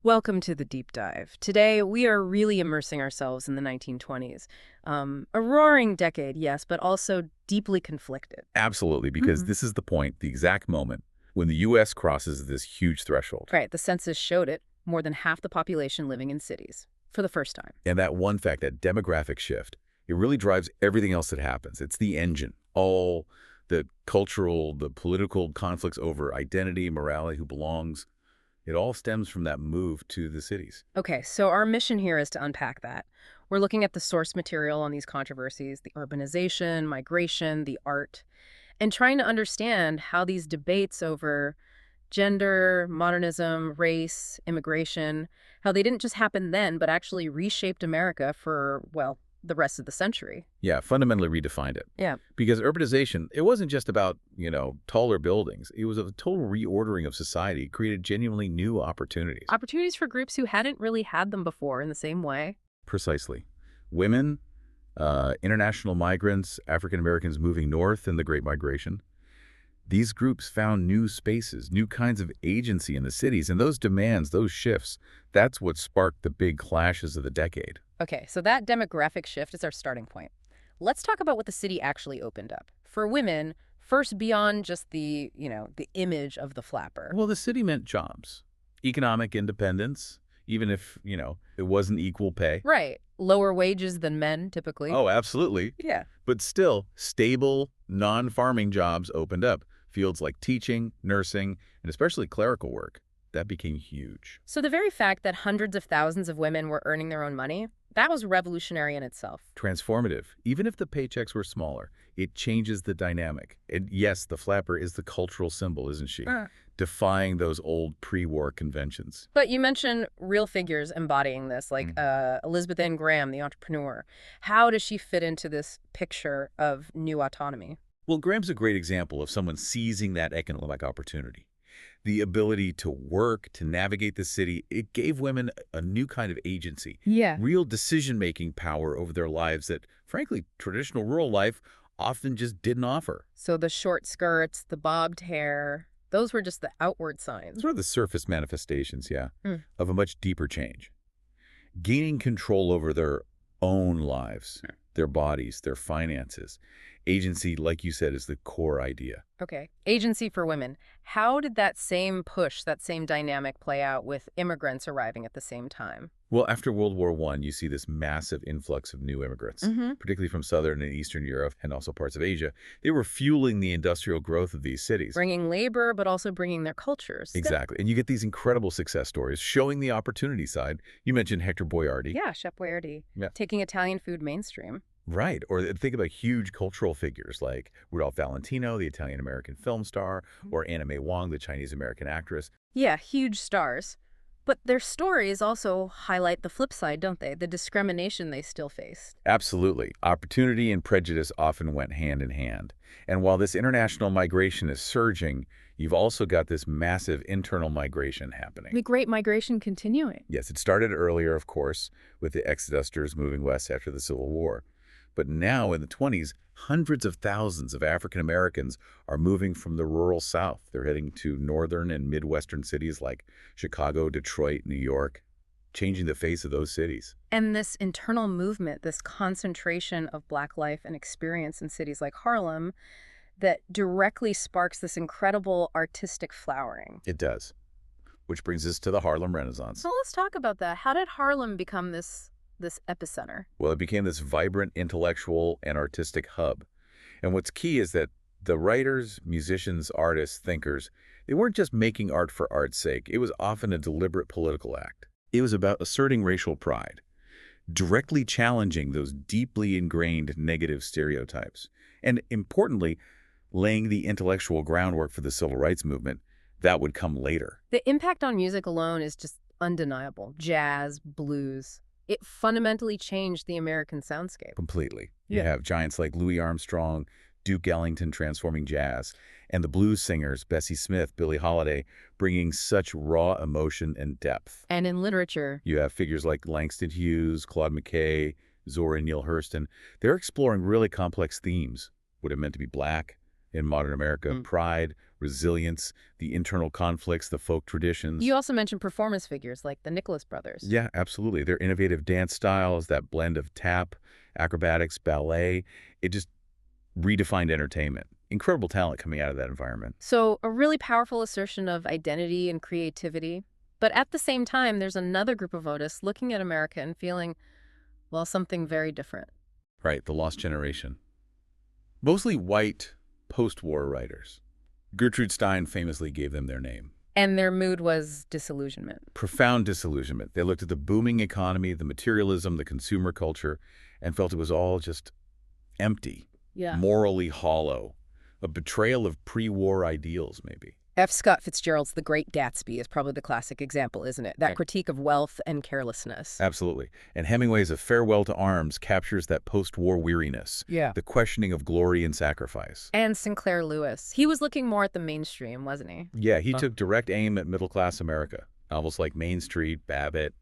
Welcome to the deep dive. Today, we are really immersing ourselves in the 1920s. A roaring decade, yes, but also deeply conflicted. Absolutely, because this is the point, the exact moment, when the U.S. crosses this huge threshold. Right, the census showed it, more than half the population living in cities, for the first time. And that one fact, that demographic shift, it really drives everything else that happens. It's the engine. All the cultural, the political conflicts over identity, morality, who belongs, it all stems from that move to the cities. Okay, so our mission here is to unpack that. We're looking at the source material on these controversies, the urbanization, migration, the art, and trying to understand how these debates over gender, modernism, race, immigration, how they didn't just happen then, but actually reshaped America for, well, the rest of the century. Yeah, fundamentally redefined it. Yeah. Because urbanization, it wasn't just about, taller buildings. It was a total reordering of society. It created genuinely new opportunities. Opportunities for groups who hadn't really had them before in the same way. Precisely. Women, international migrants, African Americans moving north in the Great Migration. These groups found new spaces, new kinds of agency in the cities, and those demands, those shifts, that's what sparked the big clashes of the decade. Okay, so that demographic shift is our starting point. Let's talk about what the city actually opened up. For women, first beyond just the image of the flapper. Well, the city meant jobs, economic independence, even if, it wasn't equal pay. Right. Lower wages than men, typically. Oh, absolutely. Yeah. But still, stable, non-farming jobs opened up. Fields like teaching, nursing, and especially clerical work. That became huge. So the very fact that hundreds of thousands of women were earning their own money, that was revolutionary in itself. Transformative. Even if the paychecks were smaller, it changes the dynamic. And yes, the flapper is the cultural symbol, isn't she? Defying those old pre-war conventions. But you mentioned real figures embodying this, like Elizabeth Ann Graham, the entrepreneur. How does she fit into this picture of new autonomy? Well, Graham's a great example of someone seizing that economic opportunity. The ability to work, to navigate the city, it gave women a new kind of agency. Yeah. Real decision-making power over their lives that, frankly, traditional rural life often just didn't offer. So the short skirts, the bobbed hair, those were just the outward signs. Those are the surface manifestations, Hmm. of a much deeper change. Gaining control over their own lives, their bodies, their finances. Agency, like you said, is the core idea. Okay. Agency for women. How did that same push, that same dynamic play out with immigrants arriving at the same time? Well, after World War I, you see this massive influx of new immigrants, particularly from Southern and Eastern Europe and also parts of Asia. They were fueling the industrial growth of these cities. Bringing labor, but also bringing their cultures. Exactly. And you get these incredible success stories showing the opportunity side. You mentioned Hector Boiardi. Yeah, Chef Boyardee. Yeah. Taking Italian food mainstream. Right. Or think about huge cultural figures like Rudolph Valentino, the Italian-American film star, or Anna May Wong, the Chinese-American actress. Yeah, huge stars. But their stories also highlight the flip side, don't they? The discrimination they still faced. Absolutely. Opportunity and prejudice often went hand in hand. And while this international migration is surging, you've also got this massive internal migration happening. The Great Migration continuing. Yes, it started earlier, of course, with the exodusters moving west after the Civil War. But now, in the 20s, hundreds of thousands of African Americans are moving from the rural South. They're heading to northern and Midwestern cities like Chicago, Detroit, New York, changing the face of those cities. And this internal movement, this concentration of Black life and experience in cities like Harlem, that directly sparks this incredible artistic flowering. It does. Which brings us to the Harlem Renaissance. So let's talk about that. How did Harlem become this epicenter? Well, it became this vibrant intellectual and artistic hub. And what's key is that the writers, musicians, artists, thinkers, they weren't just making art for art's sake. It was often a deliberate political act. It was about asserting racial pride, directly challenging those deeply ingrained negative stereotypes, and importantly, laying the intellectual groundwork for the civil rights movement that would come later. The impact on music alone is just undeniable. Jazz, blues. It fundamentally changed the American soundscape. Completely. Yeah. You have giants like Louis Armstrong, Duke Ellington transforming jazz, and the blues singers, Bessie Smith, Billie Holiday, bringing such raw emotion and depth. And in literature, You have figures like Langston Hughes, Claude McKay, Zora Neale Hurston. They're exploring really complex themes. What it meant to be Black, in modern America. Mm. Pride, resilience, the internal conflicts, the folk You traditions. also mentioned performance figures like the Nicholas brothers. Yeah, absolutely. Their innovative dance styles, that blend of tap, acrobatics, ballet, it just redefined entertainment. Incredible talent coming out of that environment. So, a really powerful assertion of identity and creativity. But at the same time, there's another group of artists looking at America and feeling, well, something very different. Right, the lost generation. Mostly white post-war writers. Gertrude Stein famously gave them their name. And their mood was disillusionment. Profound disillusionment. They looked at the booming economy, the materialism, the consumer culture, and felt it was all just empty, Yeah. morally hollow, a betrayal of pre-war ideals, maybe. F. Scott Fitzgerald's The Great Gatsby is probably the classic example, isn't it? That Right. critique of wealth and carelessness. Absolutely. And Hemingway's A Farewell to Arms captures that post-war weariness, Yeah. the questioning of glory and sacrifice. And Sinclair Lewis. He was looking more at the mainstream, wasn't he? Yeah, he took direct aim at middle-class America. Novels like Main Street, Babbitt,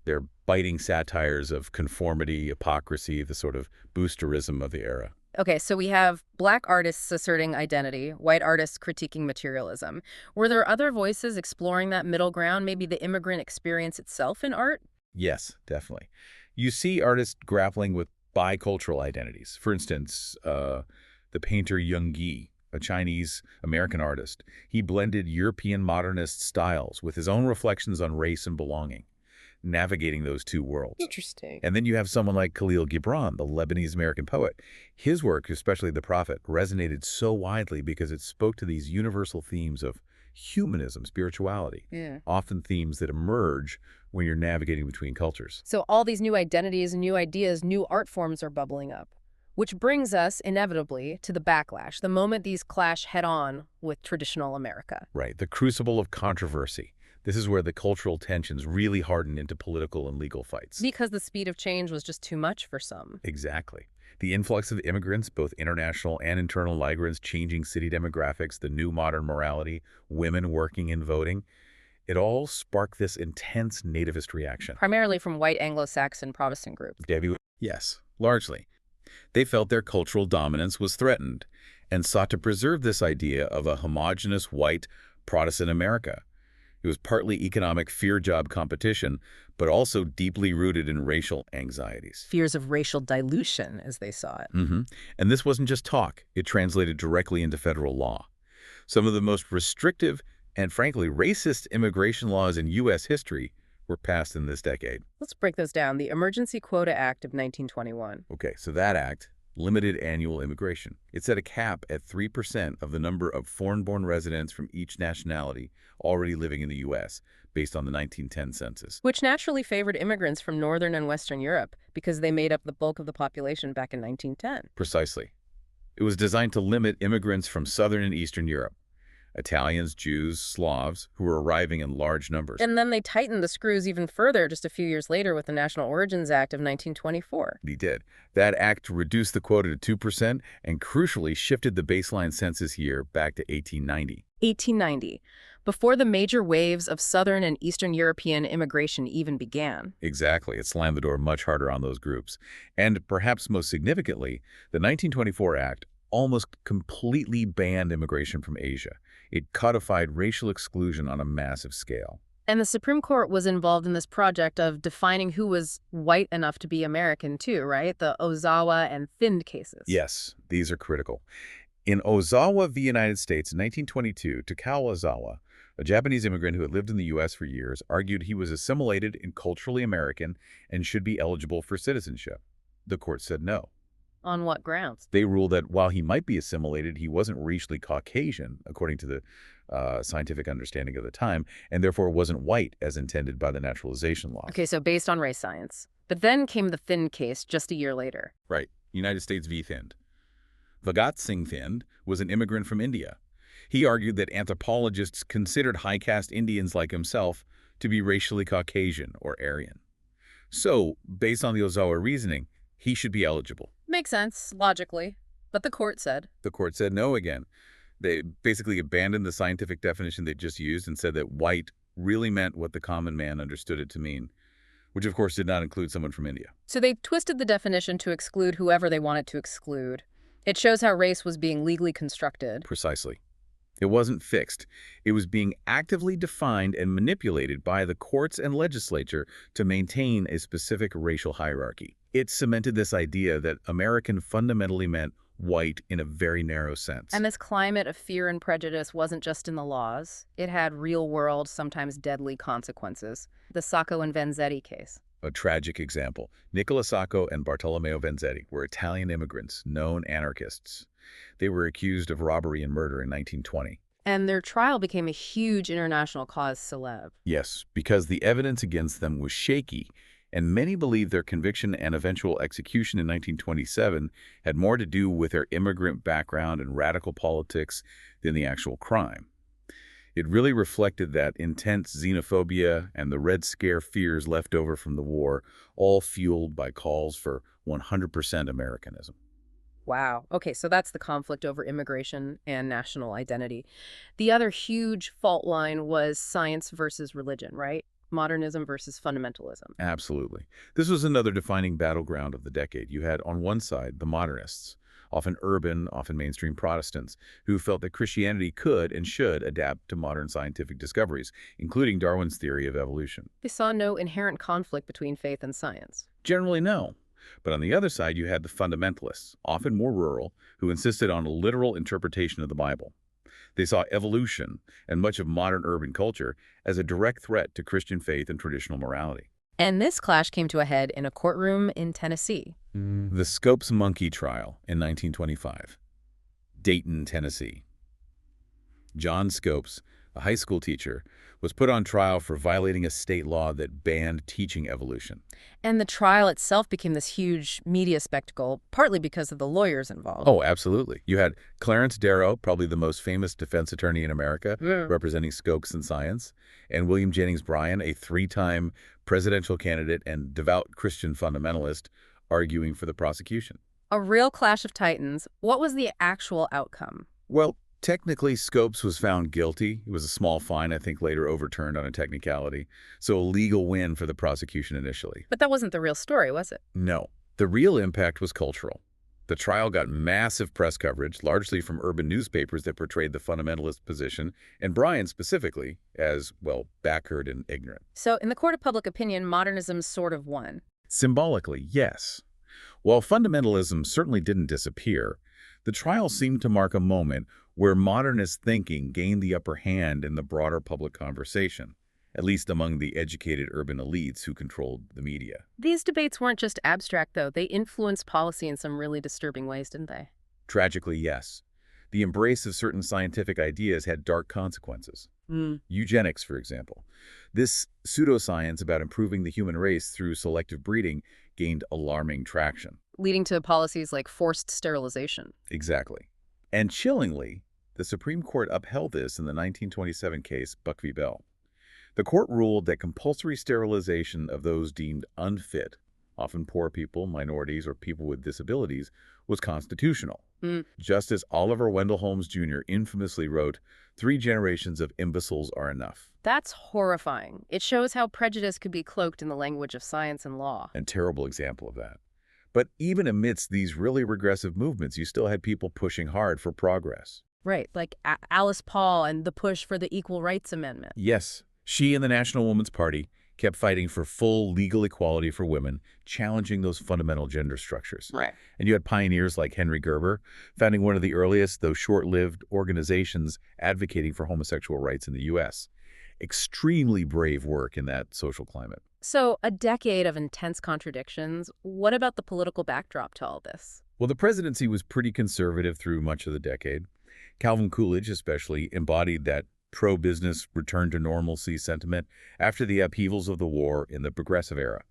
they're biting satires of conformity, hypocrisy, the sort of boosterism of the era. Okay, so we have black artists asserting identity, white artists critiquing materialism. Were there other voices exploring that middle ground, maybe the immigrant experience itself in art? Yes, definitely. You see artists grappling with bicultural identities. For instance, the painter Young Gi, a Chinese-American artist, he blended European modernist styles with his own reflections on race and belonging, navigating those two worlds. Interesting. And then you have someone like Khalil Gibran, the Lebanese-American poet. His work, especially The Prophet, resonated so widely because it spoke to these universal themes of humanism, spirituality, Yeah. often themes that emerge when you're navigating between cultures. So all these new identities, new ideas, new art forms are bubbling up, which brings us inevitably to the backlash, the moment these clash head-on with traditional America. Right, the crucible of controversy. This is where the cultural tensions really harden into political and legal fights. Because the speed of change was just too much for some. Exactly. The influx of immigrants, both international and internal migrants, changing city demographics, the new modern morality, women working and voting, it all sparked this intense nativist reaction. Primarily from white Anglo-Saxon Protestant groups. Debbie? Yes, largely. They felt their cultural dominance was threatened and sought to preserve this idea of a homogeneous white Protestant America. It was partly economic fear-job competition, but also deeply rooted in racial anxieties. Fears of racial dilution, as they saw it. And this wasn't just talk. It translated directly into federal law. Some of the most restrictive and, frankly, racist immigration laws in U.S. history were passed in this decade. Let's break those down. The Emergency Quota Act of 1921. Okay, so that act limited annual immigration. It set a cap at 3% of the number of foreign-born residents from each nationality already living in the U.S., based on the 1910 census. Which naturally favored immigrants from Northern and Western Europe because they made up the bulk of the population back in 1910. Precisely. It was designed to limit immigrants from Southern and Eastern Europe, Italians, Jews, Slavs, who were arriving in large numbers. And then they tightened the screws even further just a few years later with the National Origins Act of 1924. He did. That act reduced the quota to 2% and crucially shifted the baseline census year back to 1890. 1890, before the major waves of Southern and Eastern European immigration even began. Exactly. It slammed the door much harder on those groups. And perhaps most significantly, the 1924 Act almost completely banned immigration from Asia. It codified racial exclusion on a massive scale. And the Supreme Court was involved in this project of defining who was white enough to be American too, right? The Ozawa and Thind cases. Yes, these are critical. In Ozawa v. United States in 1922, Takao Ozawa, a Japanese immigrant who had lived in the U.S. for years, argued he was assimilated and culturally American and should be eligible for citizenship. The court said no. On what grounds? They ruled that while he might be assimilated, he wasn't racially Caucasian, according to the scientific understanding of the time, and therefore wasn't white as intended by the naturalization law. Okay, so based on race science. But then came the Thind case just a year later. Right. United States v. Thind. Bhagat Singh Thind was an immigrant from India. He argued that anthropologists considered high-caste Indians like himself to be racially Caucasian or Aryan. So, based on the Ozawa reasoning, he should be eligible. Makes sense, logically. But the court said. The court said no again. They basically abandoned the scientific definition they just used and said that white really meant what the common man understood it to mean, which of course did not include someone from India. So they twisted the definition to exclude whoever they wanted to exclude. It shows how race was being legally constructed. Precisely. It wasn't fixed. It was being actively defined and manipulated by the courts and legislature to maintain a specific racial hierarchy. It cemented this idea that American fundamentally meant white in a very narrow sense. And this climate of fear and prejudice wasn't just in the laws. It had real-world, sometimes deadly consequences. The Sacco and Vanzetti case. A tragic example. Nicola Sacco and Bartolomeo Vanzetti were Italian immigrants, known anarchists. They were accused of robbery and murder in 1920. And their trial became a huge international cause célèbre. Yes, because the evidence against them was shaky, and many believe their conviction and eventual execution in 1927 had more to do with their immigrant background and radical politics than the actual crime. It really reflected that intense xenophobia and the Red Scare fears left over from the war, all fueled by calls for 100% Americanism. Wow. Okay, so that's the conflict over immigration and national identity. The other huge fault line was science versus religion, right? Modernism versus fundamentalism. Absolutely. This was another defining battleground of the decade. You had, on one side, the modernists, often urban, often mainstream Protestants, who felt that Christianity could and should adapt to modern scientific discoveries, including Darwin's theory of evolution. They saw no inherent conflict between faith and science. Generally, no. But on the other side, you had the fundamentalists, often more rural, who insisted on a literal interpretation of the Bible. They saw evolution and much of modern urban culture as a direct threat to Christian faith and traditional morality. And this clash came to a head in a courtroom in Tennessee. The Scopes Monkey Trial in 1925. Dayton, Tennessee. John Scopes, a high school teacher, was put on trial for violating a state law that banned teaching evolution. And the trial itself became this huge media spectacle, partly because of the lawyers involved. Oh, absolutely. You had Clarence Darrow, probably the most famous defense attorney in America, Yeah. representing Scopes and science, and William Jennings Bryan, a three-time presidential candidate and devout Christian fundamentalist, arguing for the prosecution. A real clash of titans. What was the actual outcome? Well, technically, Scopes was found guilty. It was a small fine, I think later overturned on a technicality. So a legal win for the prosecution initially. But that wasn't the real story, was it? No. The real impact was cultural. The trial got massive press coverage, largely from urban newspapers that portrayed the fundamentalist position, and Bryan specifically as, well, backward and ignorant. So in the court of public opinion, modernism sort of won. Symbolically, yes. While fundamentalism certainly didn't disappear, the trial seemed to mark a moment where modernist thinking gained the upper hand in the broader public conversation, at least among the educated urban elites who controlled the media. These debates weren't just abstract, though. They influenced policy in some really disturbing ways, didn't they? Tragically, yes. The embrace of certain scientific ideas had dark consequences. Eugenics, for example. This pseudoscience about improving the human race through selective breeding gained alarming traction. Leading to policies like forced sterilization. Exactly. And chillingly, the Supreme Court upheld this in the 1927 case Buck v. Bell. The court ruled that compulsory sterilization of those deemed unfit, often poor people, minorities, or people with disabilities, was constitutional. Justice Oliver Wendell Holmes Jr. infamously wrote, "3 generations of imbeciles are enough." That's horrifying. It shows how prejudice could be cloaked in the language of science and law. A terrible example of that. But even amidst these really regressive movements, you still had people pushing hard for progress. Right, like Alice Paul and the push for the Equal Rights Amendment. Yes, she and the National Woman's Party kept fighting for full legal equality for women, challenging those fundamental gender structures. Right. And you had pioneers like Henry Gerber, founding one of the earliest, though short-lived, organizations advocating for homosexual rights in the U.S. Extremely brave work in that social climate. So, a decade of intense contradictions. What about the political backdrop to all this? Well, the presidency was pretty conservative through much of the decade. Calvin Coolidge especially embodied that pro-business return to normalcy sentiment after the upheavals of the war in the progressive era.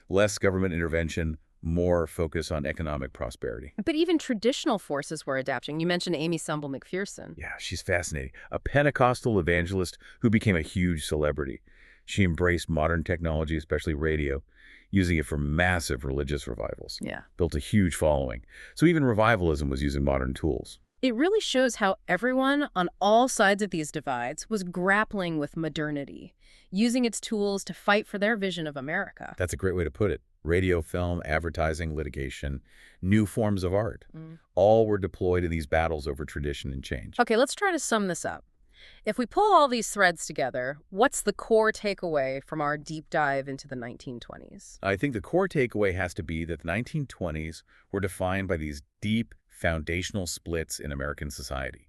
Less government intervention, more focus on economic prosperity. But even traditional forces were adapting. You mentioned Amy Semple McPherson. Yeah, she's fascinating. A Pentecostal evangelist who became a huge celebrity. She embraced modern technology, especially radio, using it for massive religious revivals. Yeah. Built a huge following. So even revivalism was using modern tools. It really shows how everyone on all sides of these divides was grappling with modernity, using its tools to fight for their vision of America. That's a great way to put it. Radio, film, advertising, litigation, new forms of art. Mm. All were deployed in these battles over tradition and change. Okay, let's try to sum this up. If we pull all these threads together, what's the core takeaway from our deep dive into the 1920s? I think the core takeaway has to be that the 1920s were defined by these deep, foundational splits in American society.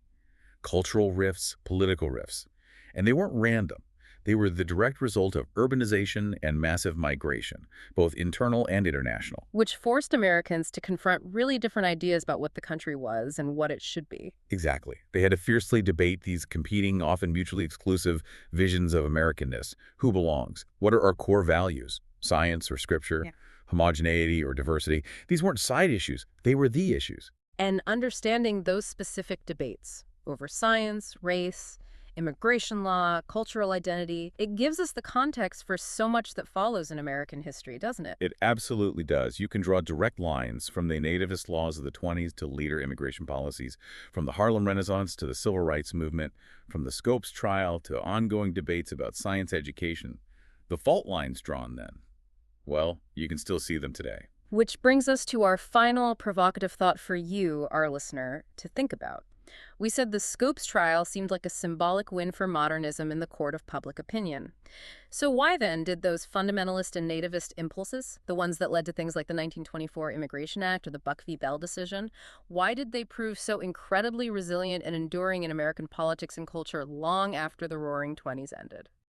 Cultural rifts, political rifts. And they weren't random. They were the direct result of urbanization and massive migration, both internal and international. Which forced Americans to confront really different ideas about what the country was and what it should be. Exactly. They had to fiercely debate these competing, often mutually exclusive visions of Americanness. Who belongs? What are our core values? Science or scripture? Yeah. Homogeneity or diversity? These weren't side issues. They were the issues. And understanding those specific debates over science, race, immigration law, cultural identity, it gives us the context for so much that follows in American history, doesn't it? It absolutely does. You can draw direct lines from the nativist laws of the 20s to later immigration policies, from the Harlem Renaissance to the Civil Rights Movement, from the Scopes trial to ongoing debates about science education. The fault lines drawn then, well, you can still see them today. Which brings us to our final provocative thought for you, our listener, to think about. We said the Scopes trial seemed like a symbolic win for modernism in the court of public opinion. So why then did those fundamentalist and nativist impulses, the ones that led to things like the 1924 Immigration Act or the Buck v. Bell decision, why did they prove so incredibly resilient and enduring in American politics and culture long after the Roaring Twenties ended?